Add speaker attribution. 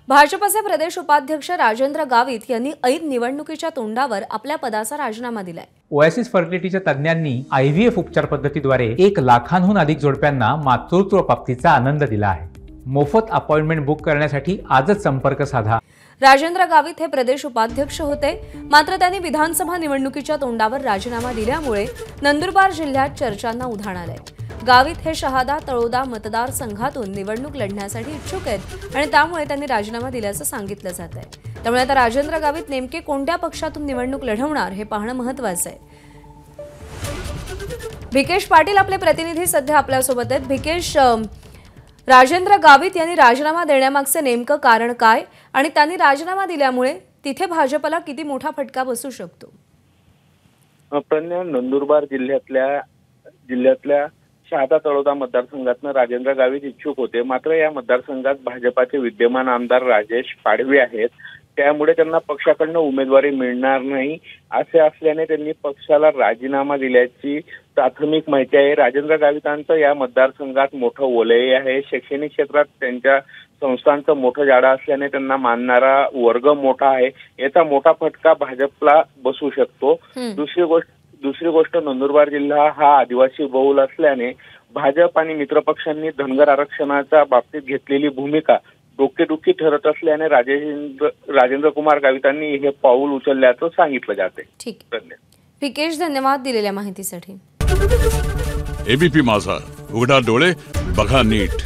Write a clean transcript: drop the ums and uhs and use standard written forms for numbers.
Speaker 1: भाजपचे प्रदेश उपाध्यक्ष राजेंद्र गावित यांनी ऐन निवडणुकीच्या तोंडावर आपल्या पदाचा राजीनामा दिलाय।
Speaker 2: ओएसिस फर्टिलिटीच्या तज्ञांनी आयव्हीएफ उपचार पद्धतीद्वारे 1 लाखांहून अधिक जोडप्यांना मातृत्व प्राप्तीचा आनंद दिला आहे। मोफत अपॉइंटमेंट बुक करण्यासाठी आजच संपर्क साधा।
Speaker 1: राजेंद्र गावित हे प्रदेश उपाध्यक्ष होते, मात्र त्यांनी विधानसभा निवडणुकीच्या तोंडावर राजीनामा दिल्यामुळे नंदुरबार जिल्ह्यात चर्चांना उधाण आलंय। गावित हे शहादा तळोदा मतदारसंघातून निवडणूक लढण्यासाठी इच्छुक आहेत आणि त्यामुळे त्यांनी राजीनामा दिल्याचं सांगितलं जात आहे। त्यामुळे आता राजेंद्र गावित नेमके कोणत्या पक्षातून निवडणूक लढवणार हे पाहणं महत्त्वाचं आहे। भिकेश पाटील आपले प्रतिनिधी सध्या आपल्यासोबत आहेत। भिकेश, राजेंद्र गावित यांनी राजीनामा देण्यामागचे नेमकं कारण काय आणि त्यांनी राजीनामा दिल्यामुळे तिथे भाजपला किती मोठा फटका बसू शकतो?
Speaker 3: प्रज्ञा, नंदुरबार जिल्ह्यातल्या शहादा तळोदा मतदारसंघातून राजेंद्र गावित इच्छुक होते, मात्र या मतदारसंघात भाजपाचे विद्यमान आमदार राजेश पाडवी आहेत, त्यामुळे त्यांना पक्षाकडून उमेदवारी मिळणार नाही असे असल्याने त्यांनी पक्षाला राजीनामा दिल्याची प्राथमिक माहिती आहे। राजेंद्र गावितांचं या मतदारसंघात मोठं वलय आहे। शैक्षणिक क्षेत्रात त्यांच्या संस्थांचं मोठं जाळं असल्याने त्यांना मानणारा वर्ग मोठा आहे। याचा मोठा फटका भाजपला बसू शकतो। दुसरी गोष्ट नंदुरबार जिल्हा हा आदिवासी बहुल असल्याने भाजप आणि मित्रपक्षांनी धनगर आरक्षणाच्या बाबतीत घेतलेली भूमिका डोकेदुखी ठरत असल्याने राजेंद्र कुमार गावितांनी हे पाऊल उचलल्याचं सांगितलं जाते।
Speaker 1: ठीक, विकेश, धन्यवाद दिलेल्या माहितीसाठी।
Speaker 4: एबीपी माझा, उघडा डोळे बघा नीट।